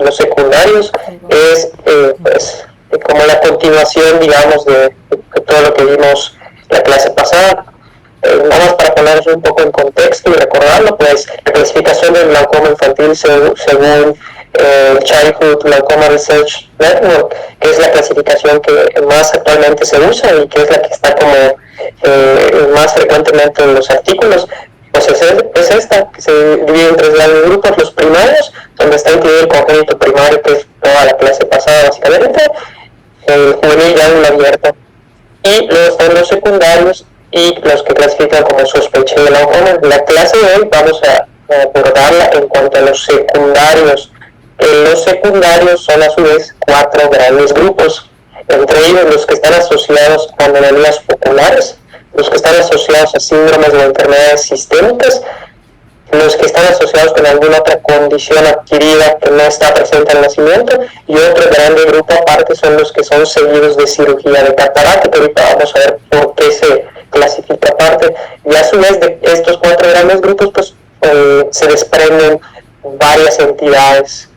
los secundarios, es pues, como la continuación, digamos, de todo lo que vimos la clase pasada. Nada más para ponernos un poco en contexto y recordarlo, pues la clasificación del glaucoma infantil según Childhood Glaucoma Research Network, que es la clasificación que más actualmente se usa y que es la que está como más frecuentemente en los artículos, pues es esta, que se divide en 3 grandes grupos: los primarios, donde está incluido el congénito primario, que es toda la clase pasada básicamente, el juvenil ya en la abierta, y luego están los secundarios y los que clasifican como sospecha de glaucoma. La clase de hoy vamos a abordarla en cuanto a los secundarios. Los secundarios son a su vez 4 grandes grupos, entre ellos los que están asociados a anomalías oculares, los que están asociados a síndromes o enfermedades sistémicas, los que están asociados con alguna otra condición adquirida que no está presente al nacimiento, y otro grande grupo aparte son los que son seguidos de cirugía de catarata, que ahorita vamos a ver por qué se clasifica aparte. Y a su vez de estos 4 grandes grupos pues se desprenden varias entidades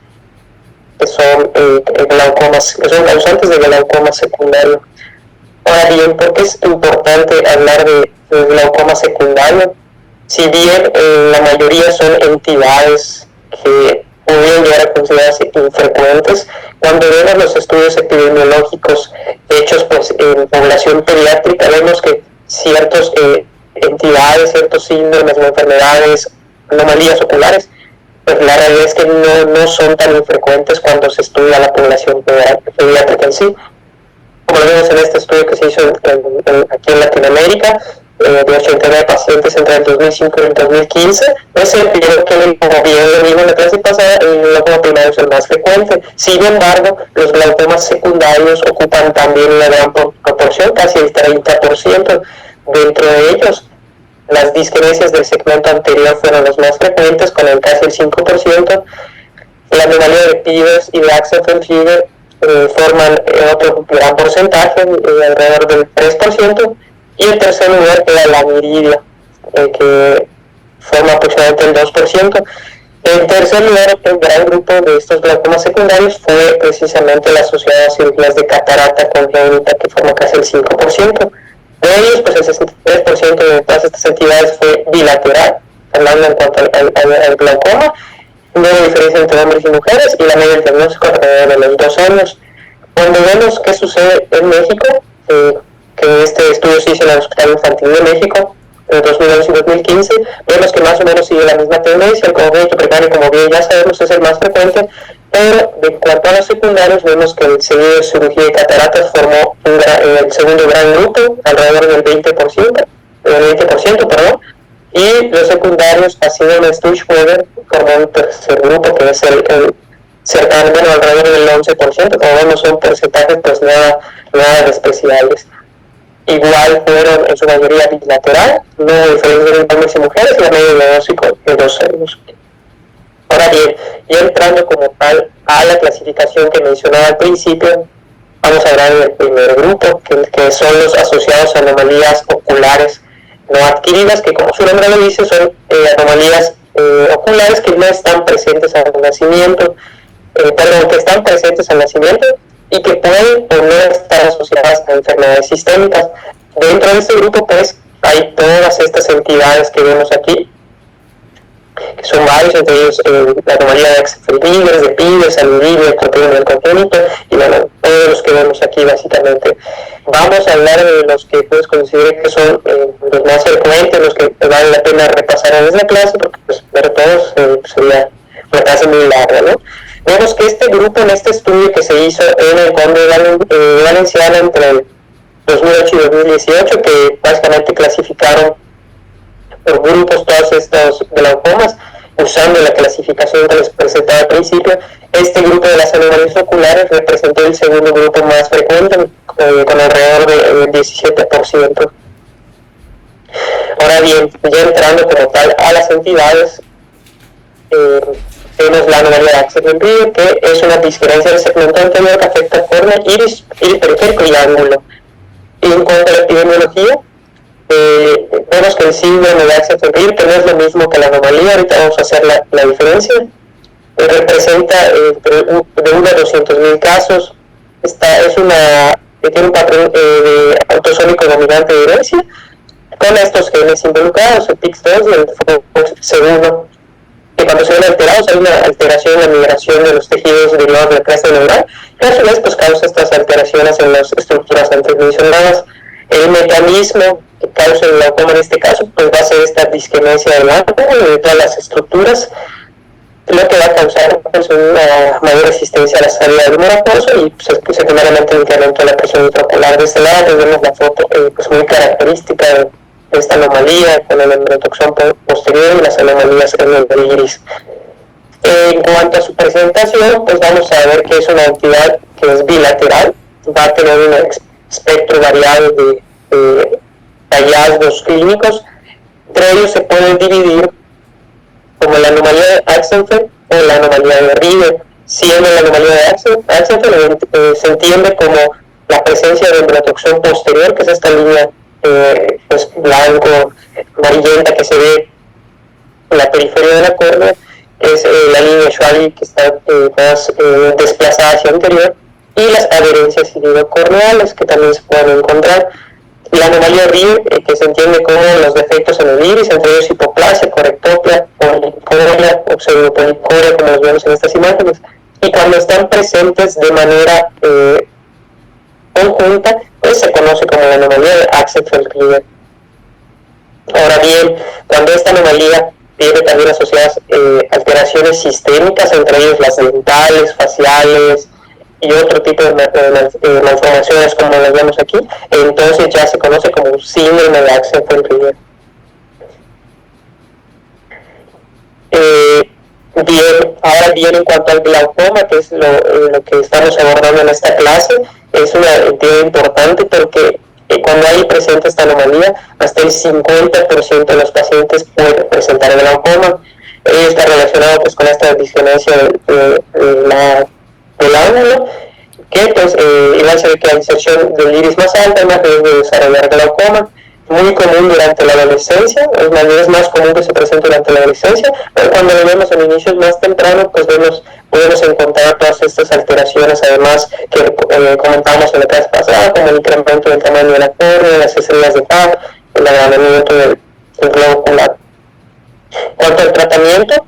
que son glaucomas, que son causantes de glaucoma secundario. Ahora bien, ¿por qué es importante hablar de glaucoma secundario? Si bien la mayoría son entidades que pueden llegar a considerarse infrecuentes, cuando vemos los estudios epidemiológicos hechos pues, en población pediátrica, vemos que ciertas entidades, ciertos síndromes o enfermedades, anomalías oculares, pues la realidad es que no son tan infrecuentes cuando se estudia la población pediátrica en sí. Como lo vemos en este estudio que se hizo aquí en Latinoamérica, de 89 pacientes entre el 2005 y el 2015, pues se vio que, como bien lo vimos en la clase pasada, el glaucoma primario es el más frecuente. Sin embargo, los glaucomas secundarios ocupan también una gran proporción, casi el 30%. Dentro de ellos, las disquinesias del segmento anterior fueron los más frecuentes, con el casi el 5%. La anomalía de Peters y de Axenfeld-Rieger forman otro gran porcentaje, alrededor del 3%, y en tercer lugar queda la viridia, que forma aproximadamente el 2%. En tercer lugar, el gran grupo de estos glaucomas secundarios fue precisamente la asociada a cirugías de catarata congénita, que forma casi el 5%. De ellos, pues el 63% de todas estas entidades fue bilateral, hablando en cuanto al glaucoma. No hay diferencia entre hombres y mujeres, y la media del diagnóstico alrededor de los 2 años. Cuando vemos qué sucede en México, que este estudio se hizo en el Hospital Infantil de México en 2011 y 2015, vemos que más o menos sigue la misma tendencia. El congénito primario, como bien ya sabemos, es el más frecuente, pero en cuanto a los secundarios, vemos que el seguido de cirugía de cataratas formó el segundo gran grupo, alrededor del 20%, perdón, y los secundarios, así como Sturch-Weber, formó un tercer grupo, que es el cercano, bueno, alrededor del 11%. Como vemos, son porcentajes pues nada despreciables. Igual fueron en su mayoría bilateral, no diferencia entre hombres y mujeres, y la media de diagnóstico de 2 años. Ahora bien, y entrando como tal a la clasificación que mencionaba al principio, vamos a hablar del primer grupo, que son los asociados a anomalías oculares no adquiridas, que como su nombre lo dice, son anomalías oculares que no están presentes al nacimiento, que están presentes al nacimiento y que pueden o no estar asociadas a enfermedades sistémicas. Dentro de este grupo, pues, hay todas estas entidades que vemos aquí, que son varios, entre ellos la anomalía de Axenfeld-Rieger, de Peters, Aliridia, el proteína del congénito, y bueno, todos los que vemos aquí básicamente. Vamos a hablar de los que pues considero que son los más frecuentes, los que vale la pena repasar en esta clase, porque pues ver todos sería una clase muy larga, ¿no? Vemos que este grupo, en este estudio que se hizo en el Conde Valenciano entre el 2008 y 2018, que básicamente clasificaron por grupos todos estos glaucomas, usando la clasificación que les presentaba al principio, este grupo de las anomalías oculares representó el segundo grupo más frecuente, con alrededor del 17%. Ahora bien, ya entrando como tal a las entidades, tenemos la anomalía de Axenfeld-Rieger, que es una disgerencia del segmento anterior que afecta córnea, iris, periférico y ángulo. En cuanto a la epidemiología, vemos que el síndrome de Axenfeld-Rieger no es lo mismo que la anomalía. Ahorita vamos a hacer la diferencia. representa de 1 a 200,000 casos. Tiene un patrón autosómico dominante de herencia, con estos genes involucrados, el PIX2 y el FOXC1, que cuando se ven alterados hay una alteración en la migración de los tejidos derivados de la clase neural, que a su vez pues, causa estas alteraciones en las estructuras antes mencionadas. El mecanismo que causa el glaucoma en este caso pues va a ser esta disgenesia del ángulo de todas las estructuras, lo que va a causar pues, una mayor resistencia a la salida del humor acuoso y pues, secundariamente el incremento de la presión intraocular. De este lado vemos la foto pues, muy característica de esta anomalía con el endotoxón posterior y las anomalías en el iris. En cuanto a su presentación, pues vamos a ver que es una entidad que es bilateral, va a tener un espectro variado de hallazgos clínicos. Entre ellos se pueden dividir como la anomalía de Axenfeld o la anomalía de Rieder. Siendo la anomalía de Axenfeld se entiende como la presencia de endotoxón posterior, que es esta línea pues blanco, amarillenta que se ve en la periferia de la córnea, es la línea Schwally que está más desplazada hacia anterior, y las adherencias ilidocorneales que también se pueden encontrar. La anomalía Rieder, que se entiende como los defectos en el iris, entre ellos hipoplasia, correctopia, policoria o pseudopolicoria, como los vemos en estas imágenes, y cuando están presentes de manera conjunta, pues se conoce como la anomalía de Axenfeld-Rieder. Ahora bien, cuando esta anomalía tiene también asociadas alteraciones sistémicas, entre ellas las dentales, faciales y otro tipo de malformaciones como las vemos aquí, entonces ya se conoce como síndrome de Axenfeld-Rieder. Ahora bien, en cuanto al glaucoma, que es lo que estamos abordando en esta clase, es una entidad importante porque cuando hay presente esta anomalía, hasta el 50% de los pacientes pueden presentar el glaucoma. Está relacionado pues, con esta disgenesia del ángulo, que pues igual se ve que la inserción del iris más alta, más riesgo de desarrollar glaucoma. Muy común durante la adolescencia, es más común que se presente durante la adolescencia, pero cuando lo vemos en inicios más tempranos, pues podemos encontrar todas estas alteraciones, además que comentamos en la clase pasada, como el incremento del tamaño de la córnea, las estrellas de Pap, el agrandamiento del globo ocular. Cuanto al tratamiento,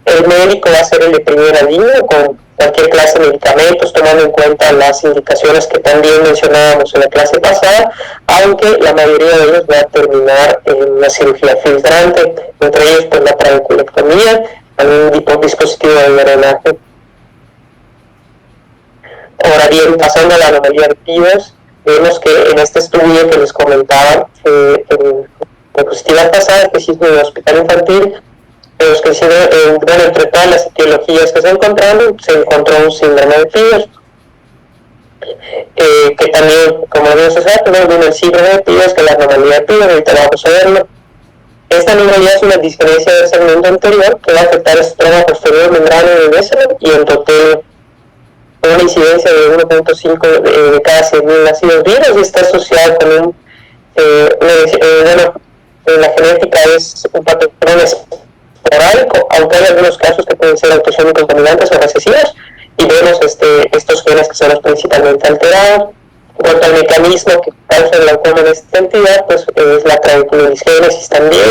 el médico va a ser el de primera línea con cualquier clase de medicamentos, tomando en cuenta las indicaciones que también mencionábamos en la clase pasada, aunque la mayoría de ellos va a terminar en una cirugía filtrante, entre ellos pues, la trabeculectomía, un dispositivo de drenaje. Ahora bien, pasando a la anomalía de Peters, vemos que en este estudio que les comentaba en la diapositiva pasada, específico en el hospital infantil, los que entre todas las etiologías que se encontraron, se encontró un síndrome de Peters, que también, como vimos hace rato, viene el síndrome de Peters, que es la anomalía de Peters, ahorita vamos a verlo. Esta anomalía es una disgenesia del segmento anterior que va a afectar el estroma posterior membrana de Bessel y endotelio, con una incidencia de 1.5 de cada 100,000 nacidos vivos, y está asociada con la genética es un patrón esporádico, aunque hay algunos casos que pueden ser autosómicos dominantes o recesivos, y vemos estos genes que son los principalmente alterados. En cuanto al mecanismo que causa el glaucoma en esta entidad, pues es la trabeculodisgénesis también,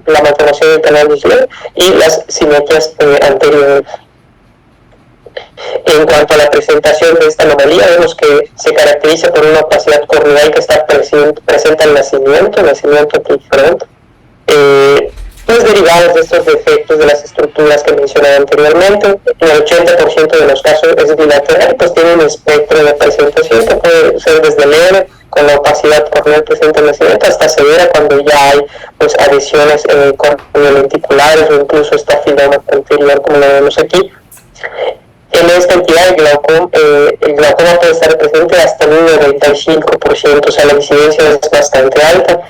la malformación del canal visual y las simetrías anteriores. En cuanto a la presentación de esta anomalía, vemos que se caracteriza por una opacidad corneal que está presente al nacimiento proliferante, pues derivados de estos defectos de las estructuras que mencioné anteriormente. En el 80% de los casos es bilateral, pues tiene un espectro de presentación que puede ser desde leve, con la opacidad corneal presente en el nacimiento, hasta severa cuando ya hay pues adhesiones corneolenticulares o incluso estafiloma anterior, como lo vemos aquí. En esta entidad el glaucoma puede estar presente hasta el 95%, o sea la incidencia es bastante alta.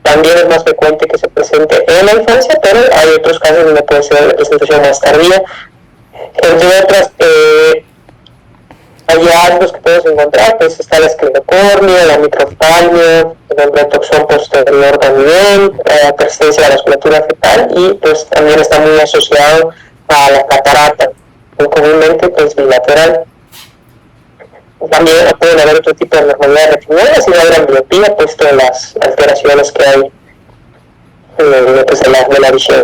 También es más frecuente que se presente en la infancia, pero hay otros casos donde puede ser la presentación más tardía. Entre otras hallazgos que podemos encontrar, pues está la esclerocornia, la microftalmia, el endotoxón posterior también, la persistencia de la vasculatura fetal, y pues también está muy asociado a la catarata, muy comúnmente pues bilateral. También pueden haber otro tipo de anormalidades retinianas y la ambliopía, puesto en las alteraciones que hay pues, de la visión.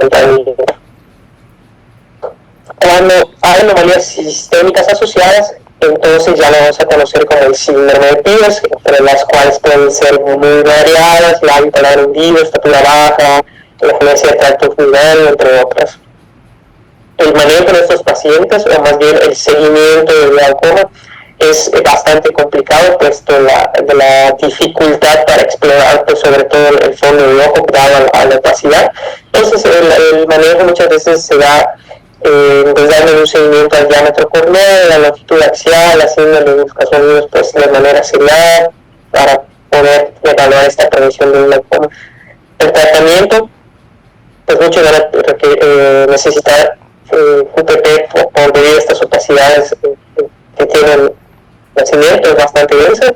Cuando hay anomalías sistémicas asociadas, entonces ya lo vamos a conocer como el síndrome de Peters, entre las cuales pueden ser muy variadas: la bipolar hundido, estatura baja, la falencia de tracto urinario, entre otras. El manejo de estos pacientes, o más bien el seguimiento del glaucoma, es bastante complicado, puesto de la dificultad para explorar, pues, sobre todo el fondo del ojo, dado a la opacidad. Entonces el manejo muchas veces se da pues dando un seguimiento al diámetro corneal, a la longitud axial, haciéndole ultrasonidos pues de manera serial para poder evaluar esta prevención de un glaucoma. El tratamiento, pues muchos van a necesitar UPP por debido a estas opacidades que tienen nacimiento, es bastante densa,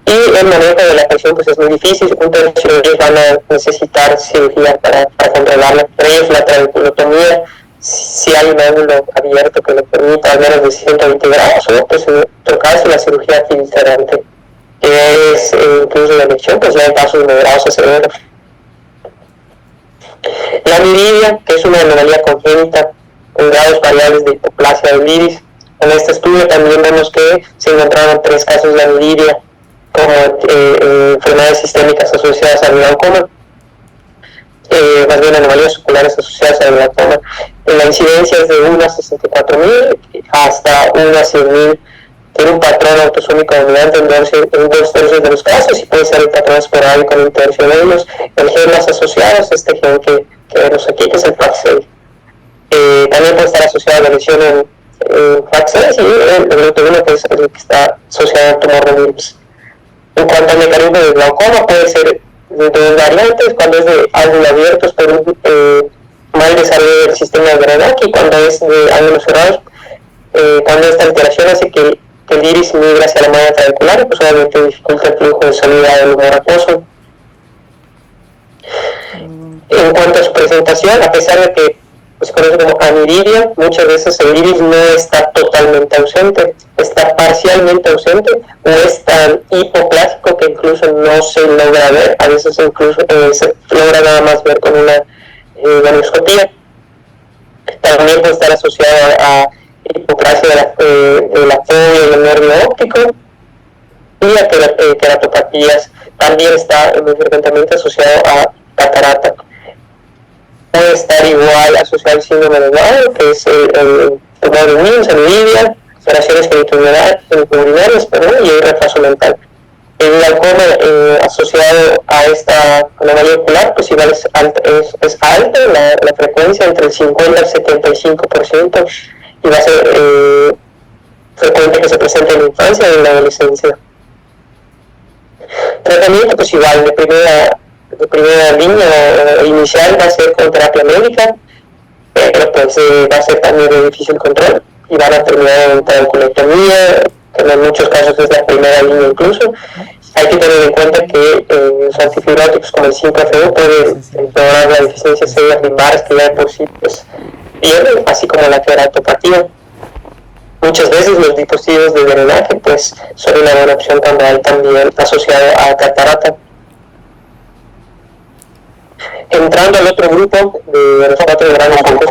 y el manejo de la presión pues es muy difícil. Muchos cirugías van a necesitar cirugía para controlarla, entre ellos la trabeculotomía, si hay un ángulo abierto que le permita al menos de 120 grados, o pues en otro caso la cirugía filtrante, que es incluso la elección pues ya en casos de grados severos. La aniridia, que es una anomalía congénita con grados variables de hipoplasia del iris. En este estudio también vemos que se encontraron 3 casos de aniridia como enfermedades sistémicas asociadas al glaucoma, más bien anomalías oculares asociadas al glaucoma. La incidencia es de 1 a 64,000 hasta 1 a 100,000. Tiene un patrón autosómico dominante en 2 tercios de los casos, y puede ser el patrón esporádico en un tercio de ellos. El gen más asociado es este gen que vemos aquí, que es el FAC6. También puede estar asociado a la lesión en FAC6 y el glutamino, que es el que está asociado al tumor de Wilms. En cuanto al mecanismo del glaucoma, puede ser de 2 variantes: cuando es de ángulos abiertos por un mal desarrollo del sistema de Wernicke, y cuando es de ángulos cerrados, cuando esta alteración hace que el iris migre hacia la malla trabecular, pues obviamente dificulta el flujo de salida del humor acuoso. En cuanto a su presentación, a pesar de que se conoce como aniridia, muchas veces el iris no está totalmente ausente, está parcialmente ausente, o es tan hipoplásico que incluso no se logra ver. A veces incluso se logra nada más ver con una gonioscopía. También puede estar asociado a hipoplasia de la fobia y el nervio óptico, y a queratopatías. También está muy frecuentemente asociado a catarata. Puede estar igual asociado al síndrome de Down, que es el tumor de Wilms, aniridia, alteraciones genitourinarias, y el retraso mental. El glaucoma asociado a esta anomalía ocular, pues igual es alta la frecuencia, entre el 50 al 75%, y va a ser frecuente que se presente en la infancia y en la adolescencia. Tratamiento, pues igual, de primera línea inicial va a ser con terapia médica, pero pues va a ser también de difícil control, y van a terminar en trabeculotomía, que en muchos casos es la primera línea incluso. Hay que tener en cuenta que los antifibróticos como el 5-FU pueden empeorar la deficiencia de células limbares, que ya de por sí pues pierden, así como la queratopatía. Muchas veces los dispositivos de drenaje pues son una buena opción cuando hay también asociado a catarata. Entrando al otro grupo de los 4 grandes grupos,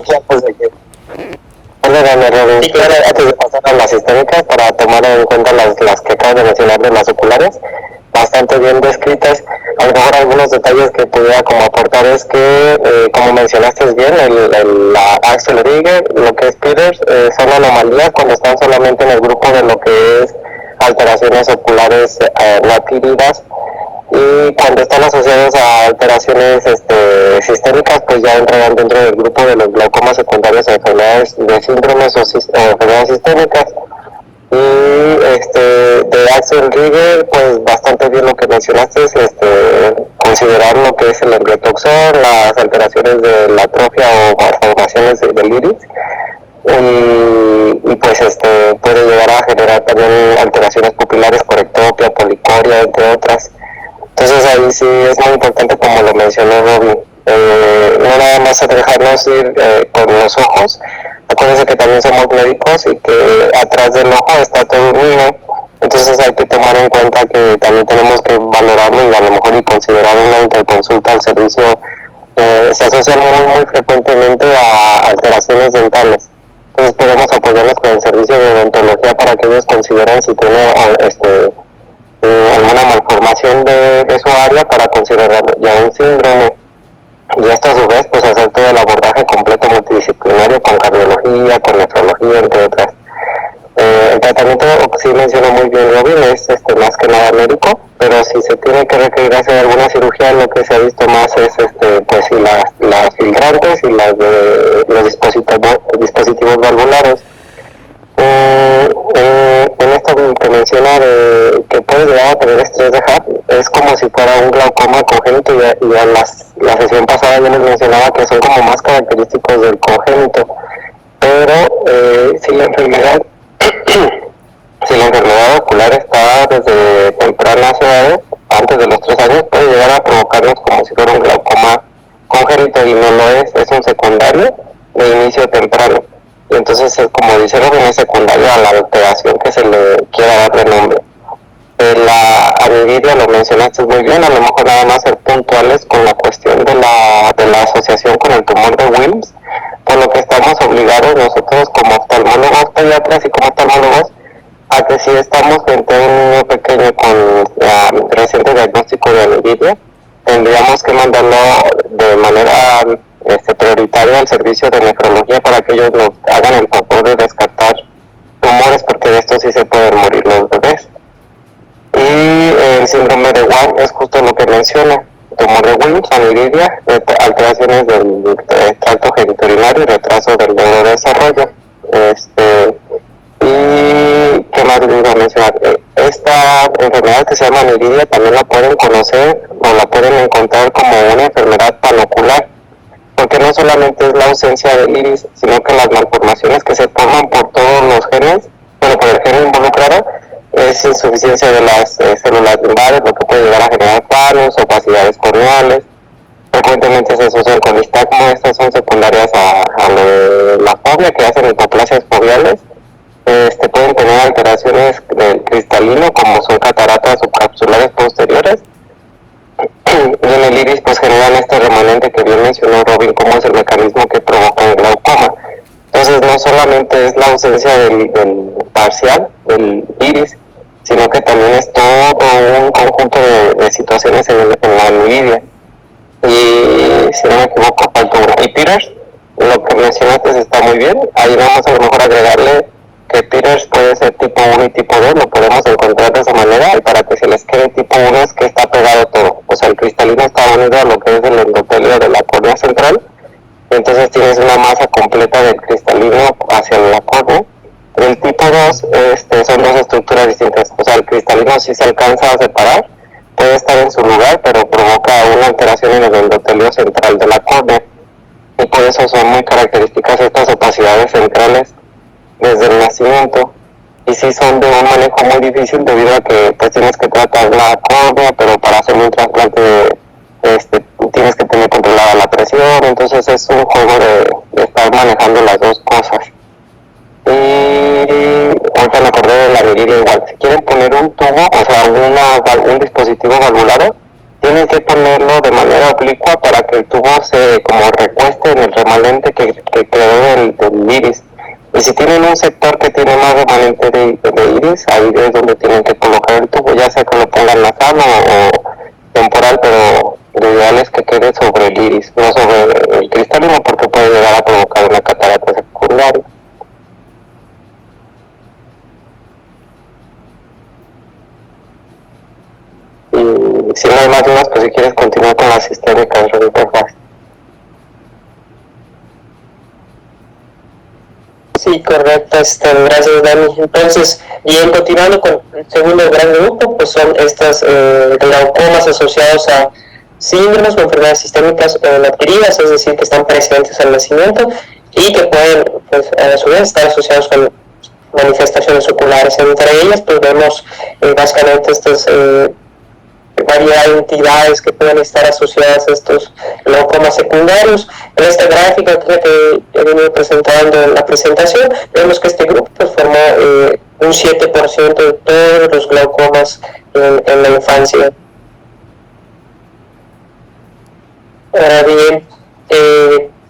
sí, claro, antes de pasar a las sistémicas, para tomar en cuenta las que acabo de mencionar de las oculares, bastante bien descritas. A lo mejor algunos detalles que pudiera como aportar es que, como mencionaste bien, la Axel Rieger, lo que es Peters, son anomalías cuando están solamente en el grupo de lo que es alteraciones oculares no adquiridas, y cuando están asociados a alteraciones sistémicas, pues ya entrarán dentro del grupo de los glaucomas secundarios a enfermedades de síndromes o enfermedades sistémicas. Y de Axel Rieger, pues bastante bien lo que mencionaste, es considerar lo que es el endotoxón, las alteraciones de la atrofia o malformaciones del iris, y pues puede llegar a generar también alteraciones pupilares por ectopia, policoria, entre otras. Entonces ahí sí es muy importante, como lo mencionó Robbie, no nada más dejarnos ir con los ojos. Acuérdense que también somos médicos y que atrás del ojo está todo un niño, entonces hay que tomar en cuenta que también tenemos que valorarlo y a lo mejor y considerar una interconsulta al servicio. Se asocia muy frecuentemente a alteraciones dentales, entonces podemos apoyarnos con el servicio de odontología para que ellos consideren si tiene alguna malformación de su área para considerar ya un síndrome. Y esto a su vez pues hacer todo el abordaje completo multidisciplinario con cardiología, con nefrología, entre otras. El tratamiento, sí mencionó muy bien Robin, es más que nada médico, pero si se tiene que requerir hacer alguna cirugía, lo que se ha visto más es pues si las filtrantes y las de los dispositivos valvulares. En esto que menciona de que puede llegar a tener estrés de HAP, es como si fuera un glaucoma congénito, y a la sesión pasada yo les mencionaba que son como más característicos del congénito, pero si la enfermedad ocular está desde tempranas edades, antes de los 3 años, puede llegar a provocarnos como si fuera un glaucoma congénito, y no lo es un secundario de inicio temprano. Y entonces, como dice Robin, es secundario a la alteración que se le quiera dar de nombre. La aniridia lo mencionaste muy bien, a lo mejor nada más ser puntuales con la cuestión de la asociación con el tumor de Wilms, por lo que estamos obligados nosotros como oftalmólogos pediatras y como oftalmólogos a que si estamos frente a un niño pequeño con reciente diagnóstico de aniridia, tendríamos que mandarlo de manera prioritaria al servicio de nefrología para que ellos nos hagan el favor de descartar tumores, porque de esto sí se pueden morir los bebés. Y el síndrome de Wyme es justo lo que menciona: tumor de Wilms, aniridia, alteraciones del tracto genitourinario y retraso del neurodesarrollo. Y qué más les iba a mencionar, esta enfermedad que se llama aniridia también la pueden conocer o la pueden encontrar como una enfermedad panocular, porque no solamente es la ausencia del iris, sino que las malformaciones que se forman por todos los genes, bueno, por el gen involucrado, es insuficiencia de las células limbales, lo que puede llegar a generar palos, opacidades corneales. Frecuentemente se asocian con nistagmo. Estas son secundarias a la fobia, que hacen hipoplasias fobiales. Pueden tener alteraciones del cristalino, como son cataratas subcapsulares posteriores, y en el iris pues generan este remanente que bien mencionó Robin, como es el mecanismo que provoca el glaucoma. Entonces no solamente es la ausencia del parcial del iris, sino que también es todo un conjunto de situaciones en la aniridia. Y si no me equivoco, falta uno. Y Peters, lo que mencionaste está muy bien. Ahí vamos a lo mejor agregarle que Peters puede ser tipo 1 y tipo 2, lo podemos encontrar de esa manera, y para que se les quede tipo 1 es que está pegado todo, o sea, el cristalino está unido a lo que es el endotelio de la córnea central, entonces tienes una masa completa del cristalino hacia la córnea. El tipo 2 son dos estructuras distintas, o sea, el cristalino sí se alcanza a separar, puede estar en su lugar, pero provoca una alteración en el endotelio central de la córnea, y por eso son muy características estas opacidades centrales desde el nacimiento, y sí son de un manejo muy difícil debido a que pues tienes que tratar la córnea, pero para hacer un trasplante tienes que tener controlada la presión, entonces es un juego de estar manejando las dos cosas. Y ahorita me acordé de la aniridia igual, si quieren poner un tubo, o sea un dispositivo valvulado, tienen que ponerlo de manera oblicua para que el tubo se como recueste en el remanente que quedó del iris. Y si tienen un sector que tiene más remanente de iris, ahí es donde tienen que colocar el tubo, ya sea que lo pongan nasal o temporal, pero lo ideal es que quede sobre el iris, no sobre el cristalino, porque puede llegar a provocar una catarata secundaria. Y si no hay más dudas, pues si quieres continuar con las sistémicas, Roberto. Sí, correcto, gracias Dani. Entonces, bien, continuando con el segundo gran grupo, pues son estas glaucomas asociados a síndromes o enfermedades sistémicas adquiridas, es decir, que están presentes al nacimiento y que pueden, pues, a su vez, estar asociados con manifestaciones oculares. Entre ellas, pues vemos básicamente estos variedad de entidades que pueden estar asociadas a estos glaucomas secundarios. En esta gráfica que he venido presentando en la presentación, vemos que este grupo pues, formó un 7% de todos los glaucomas en la infancia. Ahora bien,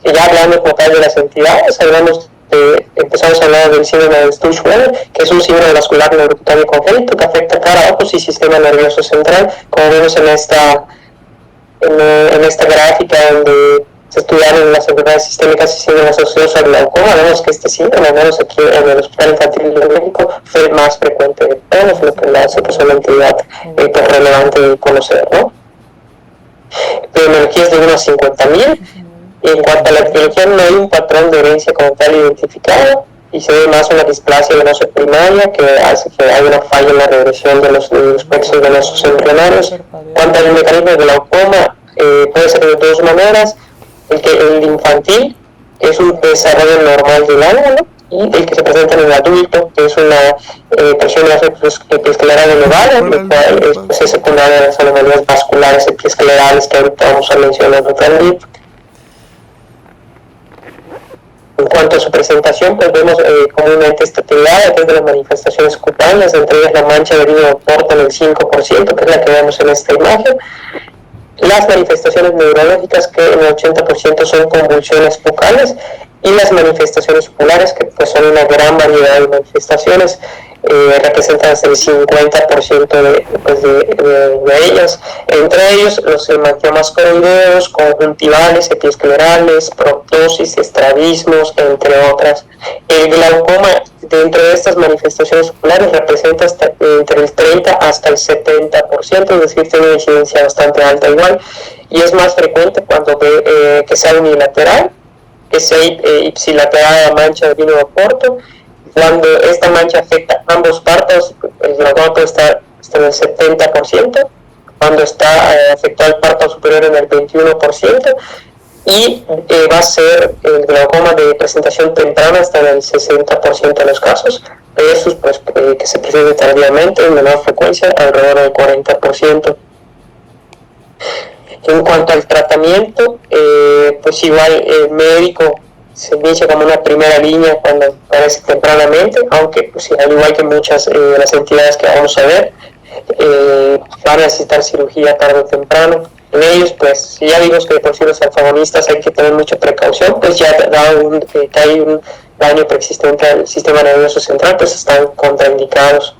ya hablando como tal de las entidades, empezamos a hablar del síndrome de Sturge-Weber, que es un síndrome vascular neurocutáneo congénito que afecta cara, ojos y sistema nervioso central, como vemos en esta gráfica donde se estudiaron las enfermedades sistémicas y síndromes asociados al glaucoma. Vemos que este síndrome, al menos aquí en el Hospital Infantil de México, fue el más frecuente de todos, lo que le hace pues, una entidad relevante de conocer, ¿no? Epidemiología es de unos 50,000. En cuanto a la epidemiología, no hay un patrón de herencia como tal identificado y se ve más una displasia venosa primaria que hace que haya una falla en la regresión de los plexos venosos embrionarios. En cuanto al mecanismo de glaucoma, puede ser de dos maneras. El infantil es un desarrollo normal del ángulo y el que se presenta en el adulto, que es una presión epiescleral elevada, lo cual es secundaria a las anomalías vasculares epiesclerales que ahorita vamos a mencionar también. En cuanto a su presentación, pues vemos comúnmente esta actividad desde las manifestaciones cutáneas, entre ellas la mancha de vino de Porto en el 5%, que es la que vemos en esta imagen. Las manifestaciones neurológicas, que en el 80% son convulsiones focales, y las manifestaciones oculares, que pues son una gran variedad de manifestaciones, representan hasta el 50% de ellas, entre ellos los hemangiomas coroideos, conjuntivales, epiesclerales, proptosis, estrabismos, entre otras. El glaucoma, dentro de estas manifestaciones oculares, representa entre el 30 hasta el 70%, es decir, tiene una incidencia bastante alta igual, y es más frecuente cuando que sea unilateral, que sea ipsilateral la mancha de vino de Porto. Cuando esta mancha afecta ambos párpados, el glaucoma puede estar en el 70%, cuando está afectado el párpado superior en el 21%, y va a ser el glaucoma de presentación temprana hasta en el 60% de los casos, versus pues, que se presente tardíamente en menor frecuencia, alrededor del 40%. En cuanto al tratamiento, pues igual el médico se inicia como una primera línea cuando aparece tempranamente, aunque pues, al igual que muchas de las entidades que vamos a ver, van a necesitar cirugía tarde o temprano. En ellos, pues, si ya vimos que por sí los alfagonistas hay que tener mucha precaución, pues ya dado que hay un daño preexistente al sistema nervioso central, pues están contraindicados.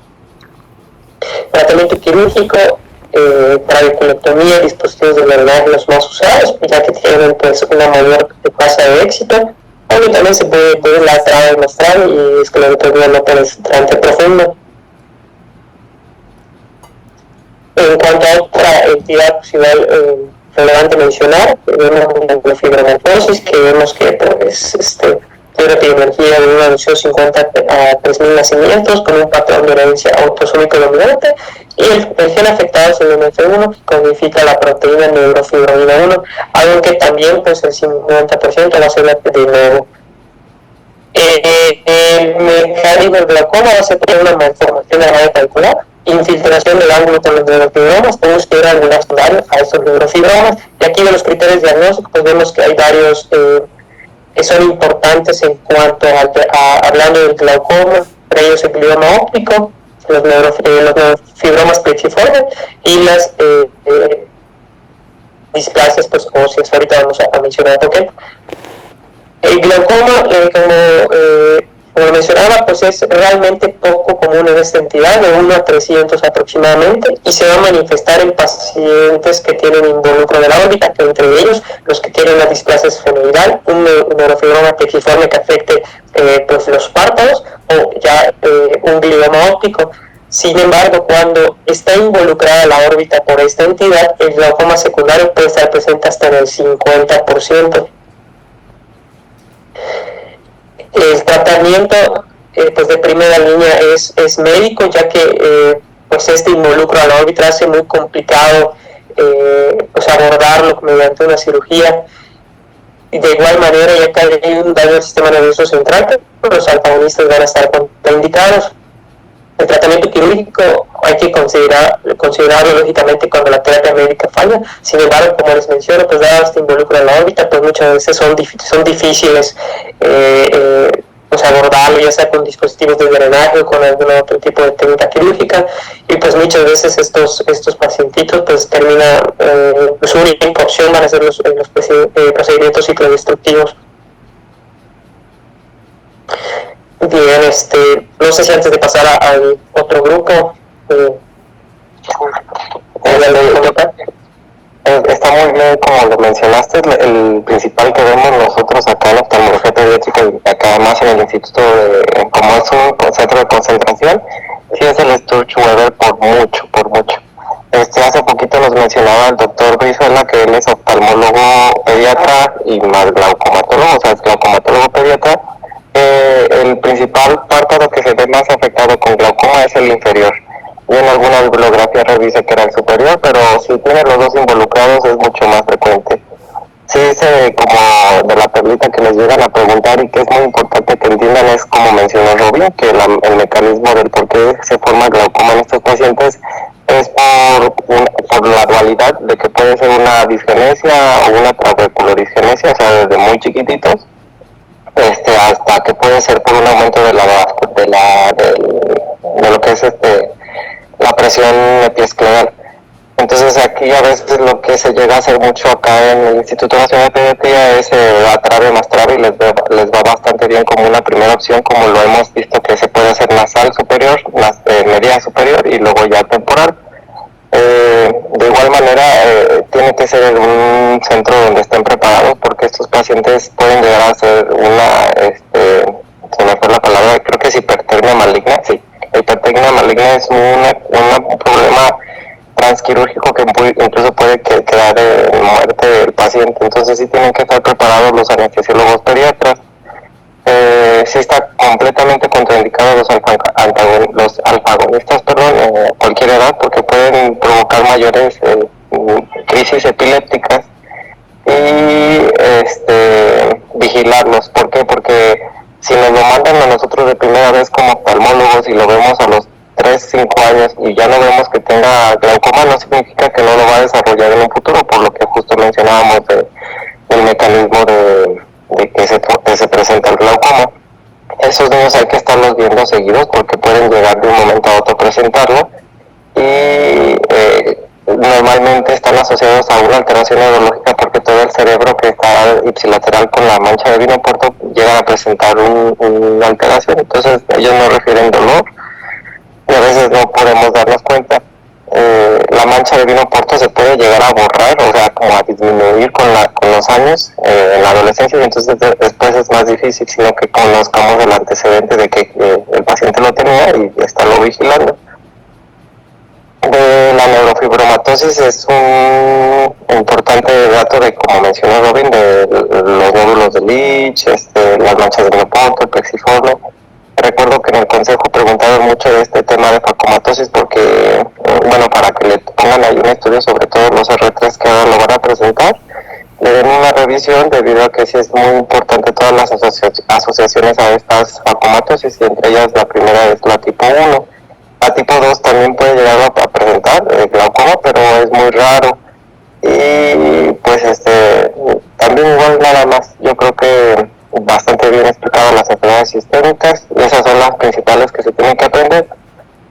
Tratamiento quirúrgico, trabeculectomía, dispositivos de drenaje los más usados, ya que tienen pues una mayor tasa de éxito. Aunque también se puede la traba demostrar y esclerotomía no penetrante profunda. En cuanto a otra entidad pues, igual relevante mencionar, vemos la fibromatosis, que vemos que pues, tiene una epidemiología de una 50 a 3.000 nacimientos con un patrón de herencia autosómico dominante, y el gen afectado es el NF1, que codifica la proteína neurofibroina 1, aunque también pues, el 50% va a ser de nuevo. El mecanismo del glaucoma va a ser una malformación de la radio calcular, infiltración del ángulo con los neurofibromas, podemos ver algunas secundarias a estos neurofibromas, y aquí de los criterios diagnósticos pues vemos que hay varios que son importantes en cuanto a hablando del glaucoma, entre ellos el glioma óptico, los neurofibromas plexiformes y las displasias pues, óseas. Ahorita vamos a mencionar por qué. El glaucoma, como mencionaba, pues es realmente poco común en esta entidad, de 1 a 300 aproximadamente, y se va a manifestar en pacientes que tienen involucro de la órbita, que entre ellos los que tienen la displasia esfenoidal, un neurofibroma plexiforme que afecte pues los párpados, o ya un glioma óptico. Sin embargo, cuando está involucrada la órbita por esta entidad, el glaucoma secundario puede estar presente hasta en el 50%. El tratamiento pues de primera línea es médico, ya que pues este involucro a la órbita hace muy complicado pues abordarlo mediante una cirugía. Y de igual manera, ya que hay un daño al sistema nervioso central, los alfagonistas van a estar contraindicados. El tratamiento quirúrgico hay que considerarlo lógicamente cuando la terapia médica falla. Sin embargo, como les menciono, pues dado que involucra la órbita, pues muchas veces son difíciles pues abordarlo, ya sea con dispositivos de drenaje o con algún otro tipo de técnica quirúrgica, y pues muchas veces estos pacientitos pues terminan, su única opción van a ser los procedimientos ciclodestructivos. Bien, no sé si antes de pasar al otro grupo, está muy bien como lo mencionaste. El principal que vemos nosotros acá en oftalmología pediátrica y acá más en el instituto, como es un centro de concentración, sí es el Sturge-Weber por mucho. Hace poquito nos mencionaba el doctor Brizuela que él es oftalmólogo pediatra y más glaucomatólogo, o sea, es glaucomatólogo pediatra. El principal párpado que se ve más afectado con glaucoma es el inferior. Yo en alguna bibliografía revisé que era el superior, pero si tiene los dos involucrados es mucho más frecuente. Sí, como de la perlita que les llegan a preguntar y que es muy importante que entiendan es, como mencionó Robin, que el mecanismo del por qué se forma glaucoma en estos pacientes es por la dualidad de que puede ser una disgenesia o una trabeculodisgenesia, o sea, desde muy chiquititos, hasta que puede ser por un aumento de lo que es la presión epiescleral. Entonces aquí a veces lo que se llega a hacer mucho acá en el Instituto Nacional de Pediatría es la trave más trave, y les va bastante bien como una primera opción, como lo hemos visto que se puede hacer nasal superior, media superior y luego ya temporal. De igual manera tiene que ser en un centro donde estén preparados, porque estos pacientes pueden llegar a ser se me fue la palabra, creo que es hipertermia maligna. Sí, la hipertermia maligna es un problema transquirúrgico que incluso puede quedar en muerte del paciente. Entonces sí tienen que estar preparados los anestesiólogos pediatras. Sí está completamente contraindicado los alfagonistas, a cualquier edad, porque pueden provocar mayores crisis epilépticas, y vigilarlos. ¿Por qué? Porque si nos lo mandan a nosotros de primera vez como oftalmólogos y lo vemos a los 3-5 años y ya no vemos que tenga glaucoma, no significa que no lo va a desarrollar en un futuro, por lo que justo mencionábamos del mecanismo de que se presenta el glaucoma. Esos niños hay que estarlos viendo seguidos porque pueden llegar de un momento a otro a presentarlo, y normalmente están asociados a una alteración neurológica, porque todo el cerebro que está ipsilateral con la mancha de vino porto llega a presentar una alteración. Entonces ellos no refieren dolor y a veces no podemos darnos cuenta. La mancha de vino porto se puede llegar a borrar, o sea, como a disminuir con los años en la adolescencia, y entonces después es más difícil, sino que conozcamos el antecedente de que el paciente lo tenía y estarlo vigilando. La neurofibromatosis es un importante dato de, como mencionó Robin, de los nódulos de Leach, las manchas de vino porto, el plexiforme. Recuerdo que en el consejo preguntaron mucho de este tema de facomatosis porque, para que le pongan ahí un estudio sobre todos los R3 que ahora lo van a presentar, le den una revisión, debido a que sí es muy importante todas las asociaciones a estas facomatosis, y entre ellas la primera es la tipo 1. La tipo 2 también puede llegar a presentar glaucoma, pero es muy raro. Y pues también igual nada más, yo creo que bastante bien explicado las enfermedades sistémicas, y esas son las principales que se tienen que aprender.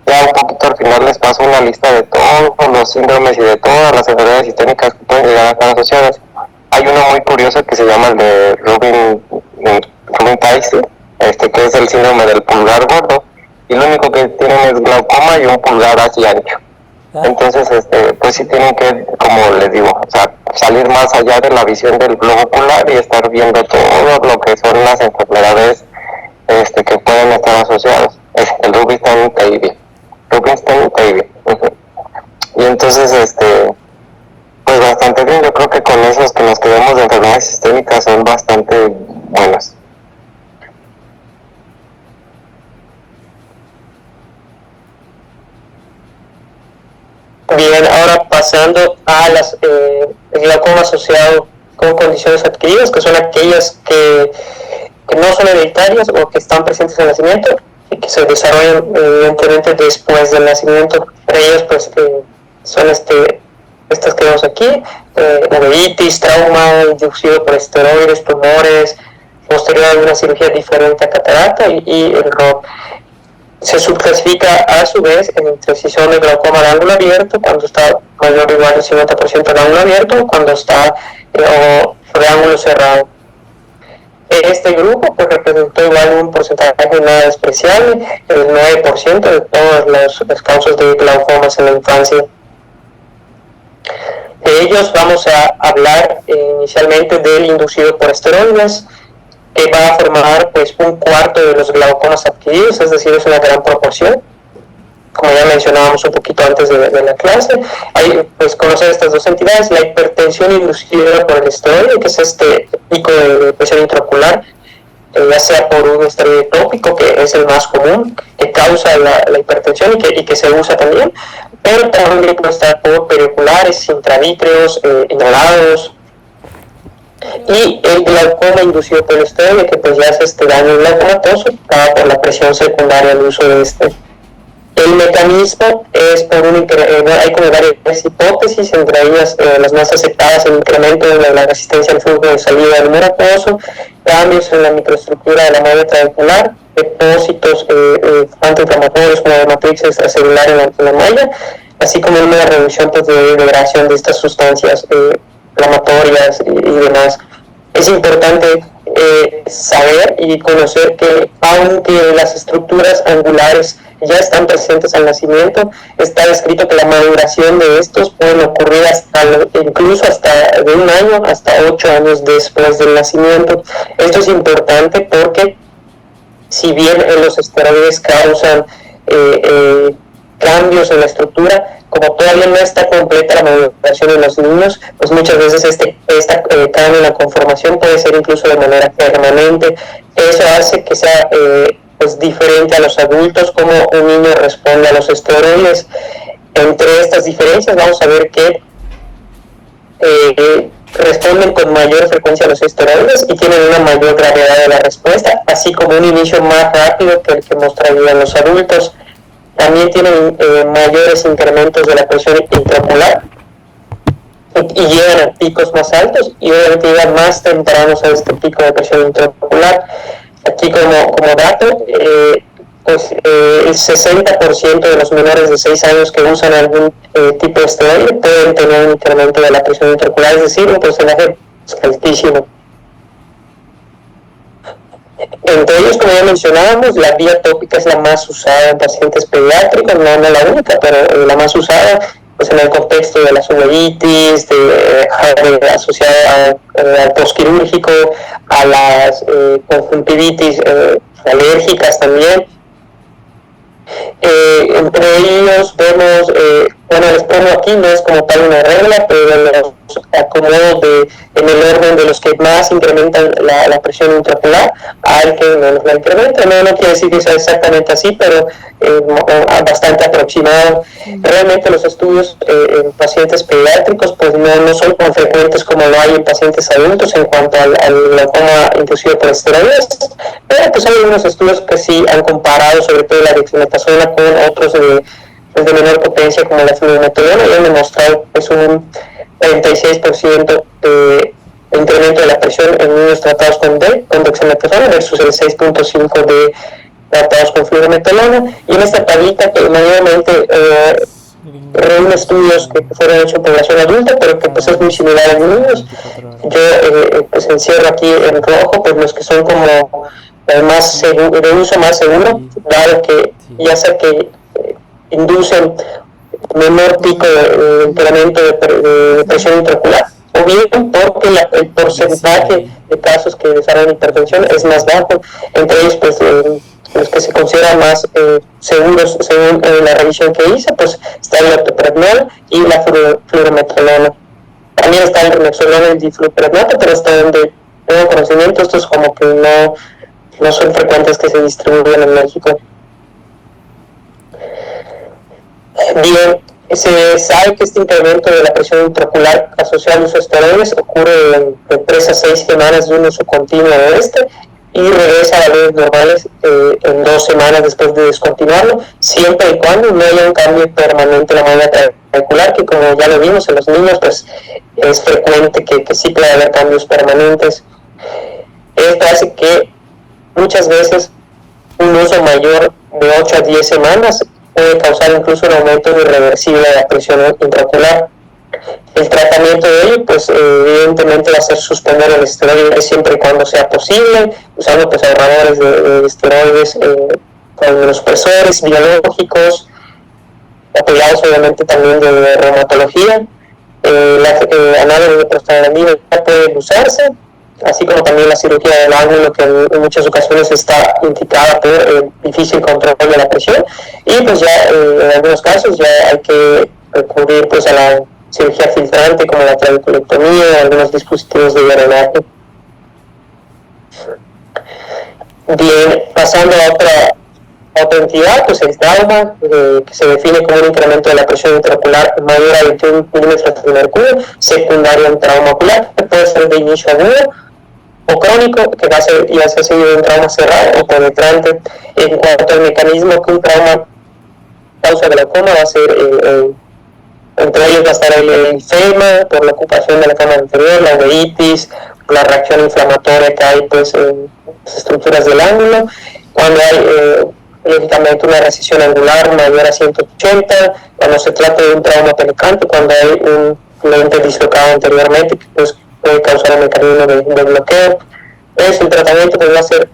Ya un poquito al final les paso una lista de todos los síndromes y de todas las enfermedades sistémicas que pueden llegar a estar asociadas. Hay uno muy curioso que se llama el de Rubin-Tyson, que es el síndrome del pulgar gordo, y lo único que tienen es glaucoma y un pulgar así ancho. Entonces, pues sí tienen que, como les digo, o sea, salir más allá de la visión del globo ocular y estar viendo todo lo que son las enfermedades que pueden estar asociadas. Es el Rubinstein-Taybi. Y entonces, pues bastante bien. Yo creo que con esos que nos quedamos de enfermedades sistémicas son bastante buenos. Bien, ahora pasando a el glaucoma asociado con condiciones adquiridas, que son aquellas que no son hereditarias o que están presentes en el nacimiento, y que se desarrollan evidentemente después del nacimiento. Entre ellos pues son estas que vemos aquí, uveitis, trauma inducido por esteroides, tumores, posterior a una cirugía diferente a catarata y el ROP. Se subclasifica a su vez entre si son de glaucoma de ángulo abierto, cuando está mayor o igual al 50% de ángulo abierto, cuando está de ángulo cerrado. Este grupo pues representó igual un porcentaje nada despreciable, el 9% de todas las causas de glaucomas en la infancia. De ellos vamos a hablar inicialmente del inducido por esteroides, que va a formar pues un cuarto de los glaucomas adquiridos, es decir, es una gran proporción. Como ya mencionábamos un poquito antes de la clase, hay pues conocer estas dos entidades: la hipertensión inducida por el esteroide, que es este pico de presión intraocular, ya sea por un esteroide tópico, que es el más común, que causa la hipertensión y que se usa también, pero también puede estar por perioculares, intravítreos, inhalados, y el glaucoma inducido por el esteroide, que pues ya es este daño glaucomatoso dado por la presión secundaria al uso de este. El mecanismo es por hay como varias hipótesis, entre ellas las más aceptadas: el incremento de la resistencia al flujo de salida del humor acuoso, cambios en la microestructura de la malla trabecular, depósitos antiinflamatorios como la matriz extracelular en la malla, así como una reducción pues, de degradación de estas sustancias inflamatorias y demás. Es importante saber y conocer que aunque las estructuras angulares ya están presentes al nacimiento, está descrito que la maduración de estos puede ocurrir incluso hasta de 1 año hasta 8 años después del nacimiento. Esto es importante porque si bien los esteroides causan cambios en la estructura, como todavía no está completa la maduración en los niños, pues muchas veces esta cambio en la conformación puede ser incluso de manera permanente. Eso hace que sea pues diferente a los adultos, como un niño responde a los esteroides. Entre estas diferencias vamos a ver que responden con mayor frecuencia a los esteroides y tienen una mayor gravedad de la respuesta, así como un inicio más rápido que el que mostrarían los adultos. También tienen mayores incrementos de la presión intraocular y llegan a picos más altos y obviamente llegan más tempranos a este pico de presión intraocular. Aquí como dato, pues el 60% de los menores de 6 años que usan algún tipo de esteroide pueden tener un incremento de la presión intraocular, es decir, un porcentaje altísimo. Entre ellos, como ya mencionábamos, la vía tópica es la más usada en pacientes pediátricos, no la única, pero la más usada pues en el contexto de las uveitis, asociada al postquirúrgico, a las conjuntivitis alérgicas también. Entre ellos vemos, les pongo aquí, no es como tal una regla, pero los acomodo en el orden de los que más incrementan la presión intraocular al que menos la incrementa. No quiere decir que sea exactamente así, pero bastante aproximado. Realmente los estudios en pacientes pediátricos pues no son tan frecuentes como lo hay en pacientes adultos en cuanto al glaucoma inducido por esteroides, pero pues hay algunos estudios que sí han comparado sobre todo la dexametasona con otros de menor potencia como la fluorometolona y han demostrado pues un 36% de incremento de la presión en niños tratados con dexametasona versus el 6.5% de tratados con fluorometolona. Y en esta tablita que mayormente reúne estudios que fueron hechos en población adulta, pero que pues es muy similar en niños. Yo pues encierro aquí en rojo pues los que son como más seguro, de uso más seguro, dado que ya sea que inducen menor pico de incremento de presión intraocular, o bien porque el porcentaje de casos que desarrollan hipertensión es más bajo. Entre ellos pues los que se consideran más seguros según la revisión que hice, pues está el etoprepnol y la fluorometolona. También está el nexolona y el difluprednato, pero hasta donde tengo conocimiento estos como que no son frecuentes que se distribuyen en México. Bien, se sabe que este incremento de la presión intraocular asociado al uso de esteroides ocurre de 3 a 6 semanas de un uso continuo de y regresa a valores normales en 2 semanas después de descontinuarlo, siempre y cuando no haya un cambio permanente en la malla trabecular, que como ya lo vimos en los niños, pues es frecuente que sí puede haber cambios permanentes. Esto hace que muchas veces un uso mayor de 8 a 10 semanas puede causar incluso un aumento irreversible de la presión intraocular. El tratamiento de ello, pues evidentemente va a ser suspender el esteroide siempre y cuando sea posible, usando pues ahorradores de esteroides con los presores biológicos, apoyados obviamente también de reumatología. La análogo de prostaglandina puede usarse, así como también la cirugía del ángulo, que en muchas ocasiones está indicada por el difícil control de la presión, y pues ya en algunos casos ya hay que recurrir pues a la cirugía filtrante como la trabeculectomía o algunos dispositivos de drenaje. Bien, pasando a otra entidad, pues el trauma, que se define como un incremento de la presión intraocular mayor a 21 milímetros de mercurio, secundario a un trauma ocular, que puede ser de inicio agudo o crónico, que va a ser ya sea seguido de un trauma cerrado o penetrante. En cuanto al mecanismo que un trauma causa glaucoma, va a ser entre ellos va a estar el enfisema por la ocupación de la cámara anterior, la uveitis, la reacción inflamatoria que hay pues en las estructuras del ángulo. Cuando hay lógicamente una recesión angular mayor a 180, cuando se trata de un trauma penetrante, cuando hay un lente dislocado anteriormente que pues puede causar un mecanismo de bloqueo. Entonces el tratamiento pues va a ser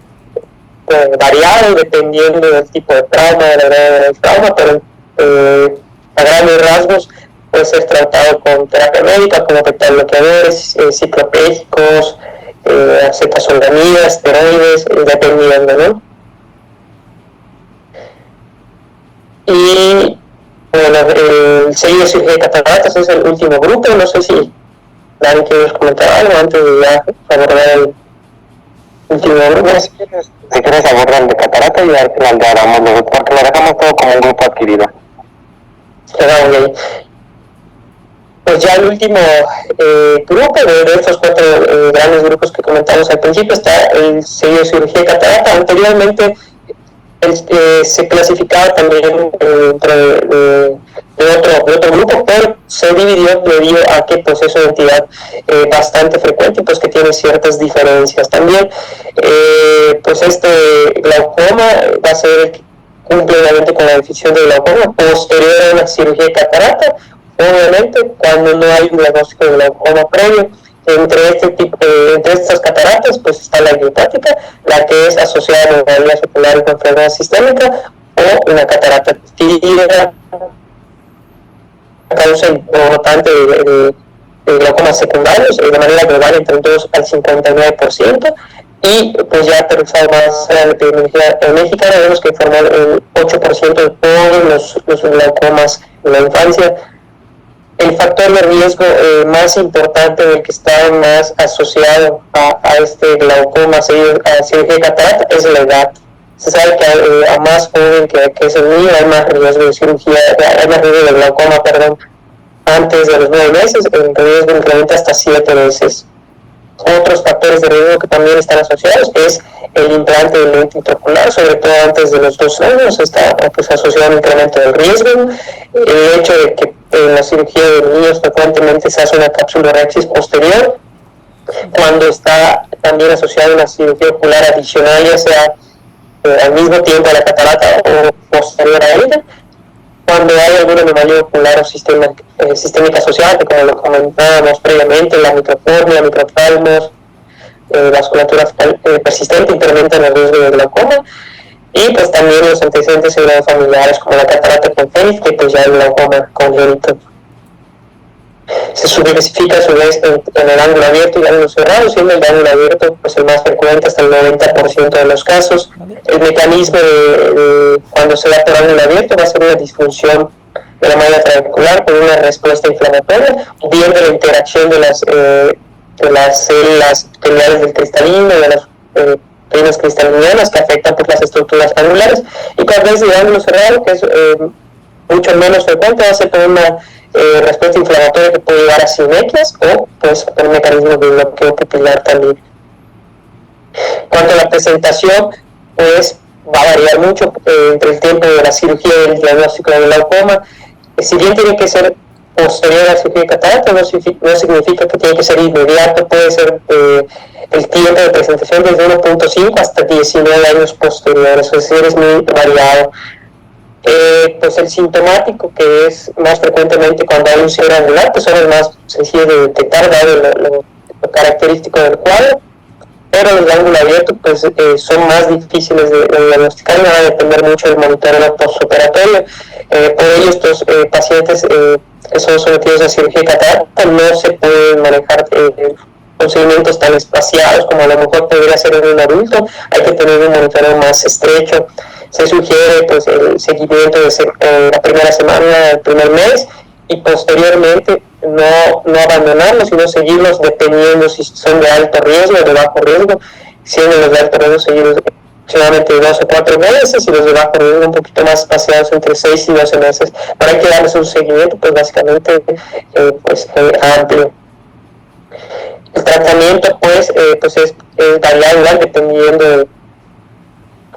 variado dependiendo del tipo de trauma, de la gravedad del trauma, pero a grandes rasgos puede ser tratado con terapia médica, como beta-bloqueadores, ciclopégicos, acetazolamida, esteroides, dependiendo, ¿no? Y bueno, el seguido de cirugía de cataratas es el último grupo. No sé si Dani quieres comentar algo antes de ya abordar el último grupo. Si quieres abordar el de catarata y al final ya hablamos, porque lo dejamos todo como un grupo adquirido. Okay. Pues ya el último grupo de estos 4 grandes grupos que comentamos al principio está el seguido de cirugía de catarata. Anteriormente se clasificaba también de otro grupo, pero se dividió debido a que pues es una entidad bastante frecuente, pues que tiene ciertas diferencias. También pues este glaucoma va a ser el que cumple obviamente con la definición de glaucoma posterior a una cirugía de catarata, obviamente cuando no hay un diagnóstico de glaucoma previo. Entre estas cataratas pues está la idiopática, la que es asociada a anomalías oculares con enfermedad sistémica, o una catarata adquirida causa importante de glaucomas secundarios, de manera global entre el 2 al 59%, y pues ya aterrizado más a la epidemiología mexicana, vemos que informó el 8% de todos los glaucomas en la infancia. El factor de riesgo más importante, del que está más asociado a este glaucoma, a cirugía de catarata, es la edad. Se sabe que a más joven que es el niño hay más riesgo de cirugía, hay más riesgo de glaucoma, antes de los 9 meses, el riesgo incrementa hasta 7 veces. Otros factores de riesgo que también están asociados es el implante del lente intraocular, sobre todo antes de los 2 años, está pues, asociado a un incremento del riesgo. El hecho de que en la cirugía de niños frecuentemente se hace una capsulorhexis posterior, cuando está también asociada a una cirugía ocular adicional, ya sea al mismo tiempo a la catarata o posterior a ella, cuando hay alguna anomalía ocular o sistémica asociada, como lo comentábamos previamente, la microcornia, micropalmos, vasculatura persistente incrementan el riesgo de glaucoma, y pues también los antecedentes familiares como la catarata congénita, que pues ya es glaucoma congénito. Se subclasifica a su vez en el ángulo abierto y ángulo cerrado, siendo el ángulo abierto pues el más frecuente hasta el 90% de los casos. El mecanismo de cuando se da por ángulo abierto va a ser una disfunción de la malla trabecular con una respuesta inflamatoria, bien de la interacción de las células epiteliales del cristalino, de las proteínas cristalinianas que afectan por las estructuras angulares, y cuando es de ángulo cerrado, que es mucho menos frecuente, va a ser por una respuesta inflamatoria que puede llevar a sinequias o pues por un mecanismo de bloqueo pupilar también. En cuanto a la presentación, pues va a variar mucho entre el tiempo de la cirugía y el diagnóstico del glaucoma. Si bien tiene que ser posterior a la cirugía de catarata, no significa que tiene que ser inmediato, puede ser el tiempo de presentación desde 1.5 hasta 19 años posteriores, es decir, es muy variado. Pues el sintomático, que es más frecuentemente cuando hay un cierre angular, pues son los más sencillos de detectar, dado lo característico del cuadro, pero los de ángulo abierto pues, son más difíciles de diagnosticar y van a depender mucho del monitoreo postoperatorio. Por ello, estos pacientes que son sometidos a cirugía de catarata no se pueden manejar procedimientos tan espaciados como a lo mejor podría ser en un adulto. Hay que tener un monitoreo más estrecho. Se sugiere pues, el seguimiento de la primera semana, el primer mes, y posteriormente no abandonarlos, sino seguirlos dependiendo si son de alto riesgo o de bajo riesgo, siendo los de alto riesgo seguirlos aproximadamente 2 o 4 meses y los de bajo riesgo un poquito más espaciados entre 6 y 12 meses. Pero hay que darles un seguimiento pues básicamente amplio. El tratamiento pues es variable dependiendo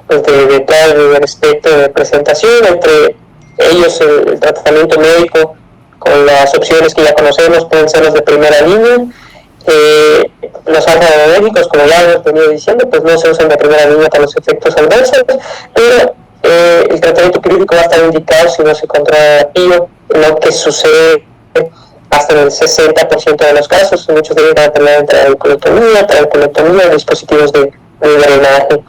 de todo el espectro de presentación, entre ellos el tratamiento médico con las opciones que ya conocemos pueden ser los de primera línea. Los alfa-adrenérgicos, como ya hemos venido diciendo, pues no se usan de primera línea para los efectos adversos, pero el tratamiento crítico va a estar indicado si no se controla rápido, lo que sucede hasta en el 60% de los casos. Muchos de ellos van a tener trabeculotomía, dispositivos de drenaje.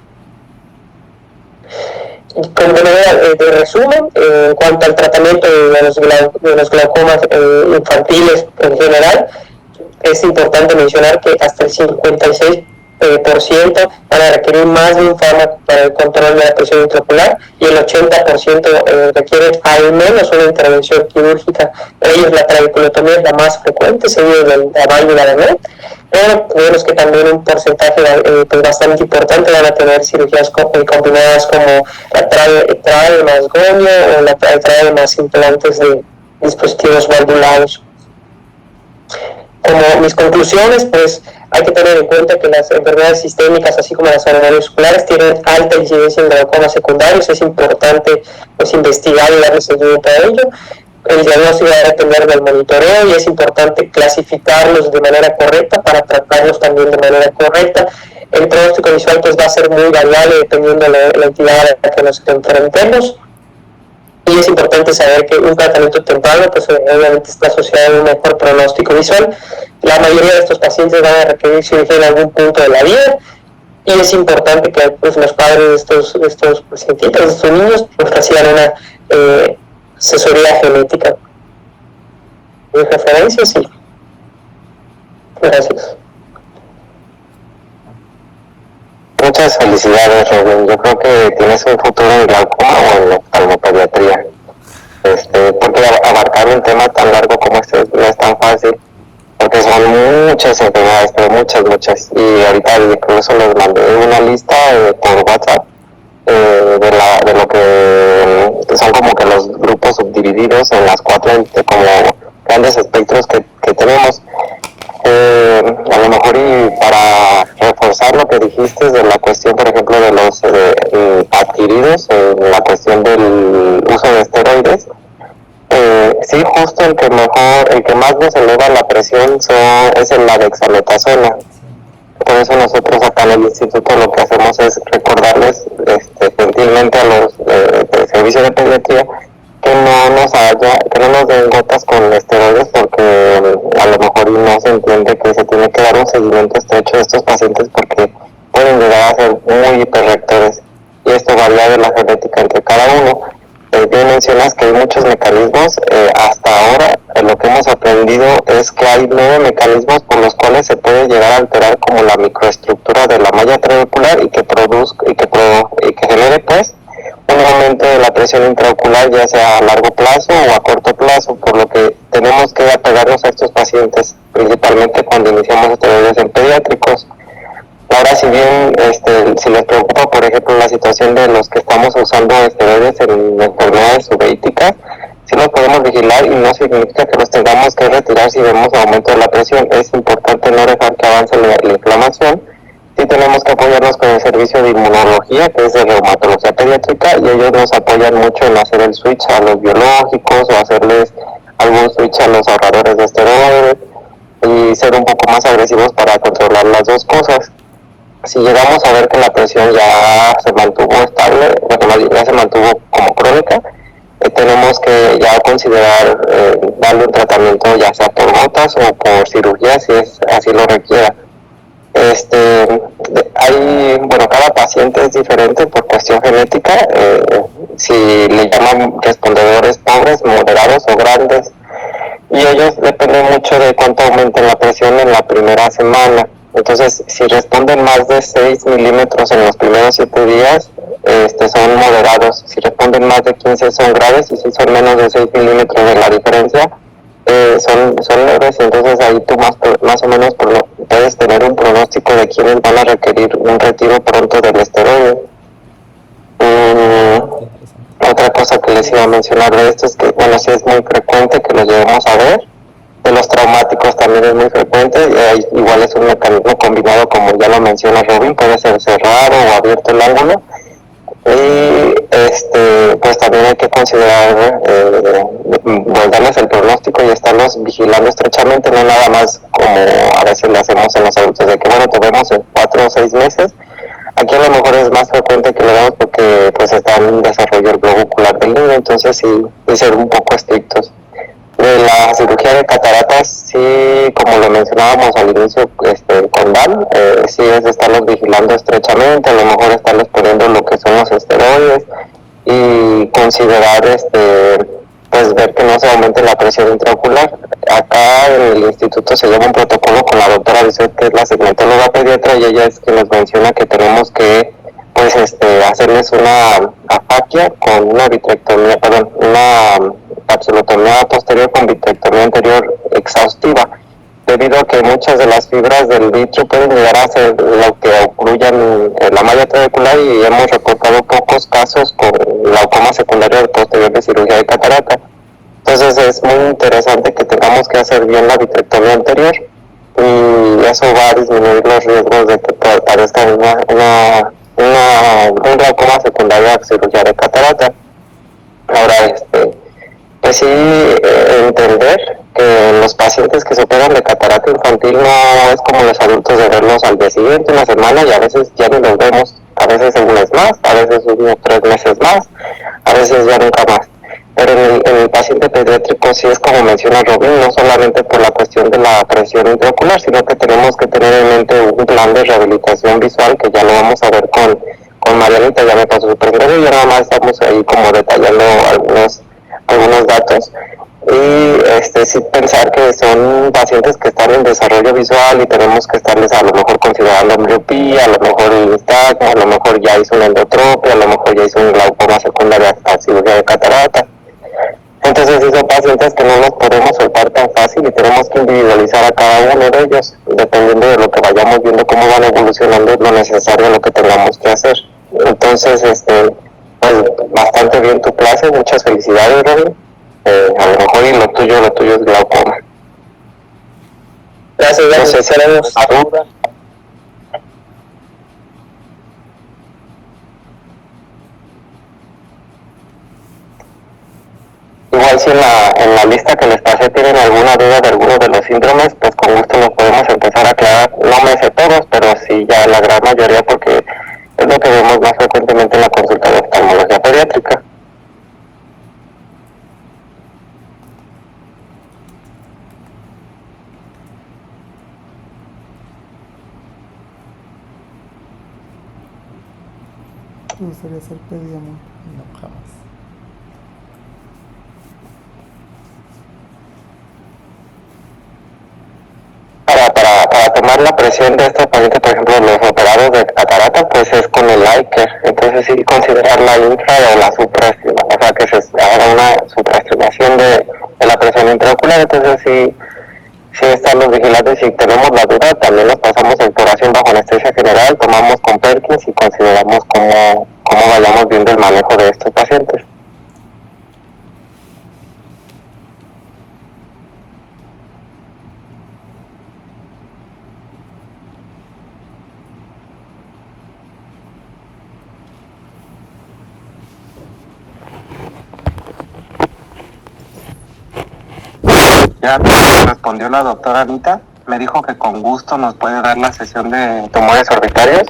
Como manera de resumen, en cuanto al tratamiento de los glaucomas infantiles en general, es importante mencionar que hasta el 56% van a requerir más de un fármaco para el control de la presión intraocular y el 80% requieren al menos una intervención quirúrgica. Para ellos la trabeculotomía es la más frecuente, seguido de la válvula de Met, pero vemos que también un porcentaje pues bastante importante van a tener cirugías combinadas como la trae más gonio o la trae más implantes de dispositivos valvulados. Como mis conclusiones, pues hay que tener en cuenta que las enfermedades sistémicas, así como las musculares, tienen alta incidencia en glaucomas secundarios. Es importante pues investigar y darle seguimiento a ello. El diagnóstico va a depender del monitoreo y es importante clasificarlos de manera correcta para tratarlos también de manera correcta. El pronóstico visual pues va a ser muy variable dependiendo de la entidad a la que nos enfrentemos. Y es importante saber que un tratamiento temprano pues obviamente está asociado a un mejor pronóstico visual. La mayoría de estos pacientes van a requerir cirugía en algún punto de la vida y es importante que pues, los padres de estos pacientitos, de estos niños, pues reciban una asesoría genética. ¿Mis referencias? Sí. Gracias. Muchas felicidades, Robin. Yo creo que tienes un futuro en glaucoma o en oftalmopediatría. Porque abarcar un tema tan largo como este no es tan fácil, porque son muchas enfermedades, pero muchas. Y ahorita incluso les mandé una lista por WhatsApp de lo que son como que los grupos subdivididos en las 4 como grandes espectros que tenemos. A lo mejor y para reforzar lo que dijiste de la cuestión, por ejemplo, de los adquiridos, la cuestión del uso de esteroides, sí, justo el que más nos eleva la presión es la dexametasona. Por eso nosotros acá en el instituto lo que hacemos es recordarles gentilmente a los del servicio de pediatría que no nos den gotas con esteroides, porque a lo mejor no se entiende que se tiene que dar un seguimiento estrecho de estos pacientes porque pueden llegar a ser muy hiperreactores y esto varía de la genética entre cada uno. Bien mencionas que hay muchos mecanismos. Hasta ahora lo que hemos aprendido es que hay 9 mecanismos por los cuales se puede llegar a alterar como la microestructura de la malla trabecular y que genere pues un aumento de la presión intraocular, ya sea a largo plazo o a corto plazo, por lo que tenemos que apegarnos a estos pacientes, principalmente cuando iniciamos esteroides en pediátricos. Ahora, si bien si les preocupa, por ejemplo, la situación de los que estamos usando esteroides en enfermedades subéticas, sí los podemos vigilar y no significa que los tengamos que retirar si vemos aumento de la presión. Es importante no dejar que avance la inflamación, sí tenemos que apoyarnos con el servicio de inmunología, que es de reumatología pediátrica, y ellos nos apoyan mucho en hacer el switch a los biológicos o hacerles algún switch a los ahorradores de esteroides y ser un poco más agresivos para controlar las dos cosas. Si llegamos a ver que la presión ya se mantuvo estable, bueno, ya se mantuvo como crónica, tenemos que ya considerar darle un tratamiento ya sea por gotas o por cirugía si es así lo requiera. Bueno, cada paciente es diferente por cuestión genética, si le llaman respondedores pobres, moderados o grandes, y ellos dependen mucho de cuánto aumenten la presión en la primera semana. Entonces, si responden más de 6 milímetros en los primeros 7 días, son moderados. Si responden más de 15 son graves, y si son menos de 6 milímetros de la diferencia, son leves. Entonces ahí tú más o menos puedes tener un pronóstico de quiénes van a requerir un retiro pronto del esteroide. Otra cosa que les iba a mencionar de esto es que, bueno, sí es muy frecuente que lo lleguemos a ver. De los traumáticos también es muy frecuente, igual es un mecanismo combinado, como ya lo menciona Robin, puede ser cerrado o abierto el ángulo, y pues también hay que considerar darles el pronóstico y estarlos vigilando estrechamente, no nada más como a veces lo hacemos en los adultos, de que bueno, te vemos en 4 o 6 meses. Aquí a lo mejor es más frecuente que lo veamos porque pues está en desarrollo el globo ocular del niño, entonces sí ser un poco estrictos. De la cirugía de cataratas, sí, como lo mencionábamos al inicio con Dan, sí es de estarlos vigilando estrechamente, a lo mejor estarles poniendo lo que son los esteroides y considerar, pues ver que no se aumente la presión intraocular. Acá en el instituto se lleva un protocolo con la doctora Bisset, que es la segmentóloga pediatra, y ella es quien nos menciona que tenemos que pues hacerles una afaquia con una vitrectomía, perdón, una capsulotomía posterior con vitrectomía anterior exhaustiva, debido a que muchas de las fibras del vitrio pueden llegar a ser lo que ocluyan la malla trabecular, y hemos reportado pocos casos con glaucoma secundario posterior de cirugía de catarata. Entonces es muy interesante que tengamos que hacer bien la vitrectomía anterior, y eso va a disminuir los riesgos de que aparezca un glaucoma secundario a cirugía de catarata. Ahora, pues sí, entender que los pacientes que se operan de catarata infantil no es como los adultos de verlos al día siguiente, una semana, y a veces ya no los vemos, a veces un mes más, a veces unos 3 meses más, a veces ya nunca más. Pero en el paciente pediátrico sí es como menciona Robin, no solamente por la cuestión de la presión intraocular, sino que tenemos que tener en mente un plan de rehabilitación visual, que ya lo vamos a ver con Marianita, ya me pasó su presentación, y ya nada más estamos ahí como detallando algunos datos. Y sí pensar que son pacientes que están en desarrollo visual y tenemos que estarles a lo mejor considerando miopía, a lo mejor nistagmo, a lo mejor ya hizo una endotropia, a lo mejor ya hizo un glaucoma secundario a cirugía de catarata. Entonces sí son pacientes que no los podemos soltar tan fácil y tenemos que individualizar a cada uno de ellos, dependiendo de lo que vayamos viendo cómo van evolucionando, es lo necesario, lo que tengamos que hacer. Entonces, pues bastante bien tu clase, muchas felicidades, Robin. A lo mejor y lo tuyo es glaucoma. Gracias, no sé si tenemos duda. Igual si en la lista que les pasé tienen alguna duda de alguno de los síndromes, pues con gusto los podemos empezar a aclarar. No me sé todos, pero sí ya la gran mayoría, porque es lo que vemos más frecuentemente en la consulta de oftalmología pediátrica. ¿Te gustaría ser pediamor? No, jamás. Para tomar la presión de estos pacientes, por ejemplo, los operados de catarata, pues es con el Liker. Entonces sí considerar la infra o la supraestimación, o sea, que se haga una supraestimación de la presión intraocular. Entonces sí están los vigilantes. Si tenemos la duda, también nos pasamos a exploración bajo anestesia general, tomamos con Perkins y consideramos cómo vayamos viendo el manejo de estos pacientes. Ya me respondió la doctora Anita, me dijo que con gusto nos puede dar la sesión de tumores orbitarios.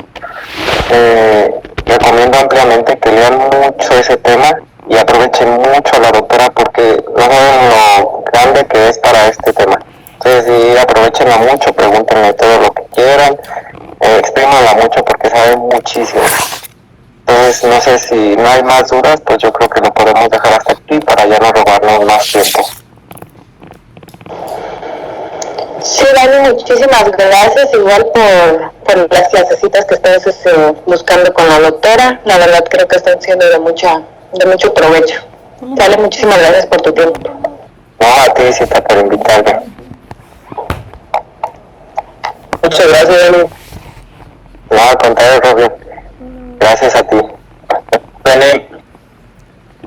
Recomiendo ampliamente que lean mucho ese tema y aprovechen mucho a la doctora porque no saben lo grande que es para este tema. Entonces sí, aprovechenla mucho, pregúntenle todo lo que quieran, exprímanla mucho porque saben muchísimo. Entonces no sé si no hay más dudas, pues yo creo que lo podemos dejar hasta aquí para ya no robarnos más tiempo. Sí, Dani, muchísimas gracias, igual por las clasecitas que estás buscando con la doctora. La verdad creo que están siendo de mucho provecho. Dale, muchísimas gracias por tu tiempo. No, a ti, Cita, por invitarme. Muchas gracias, Dani. No, al contrario, Robin. Gracias a ti. Dani.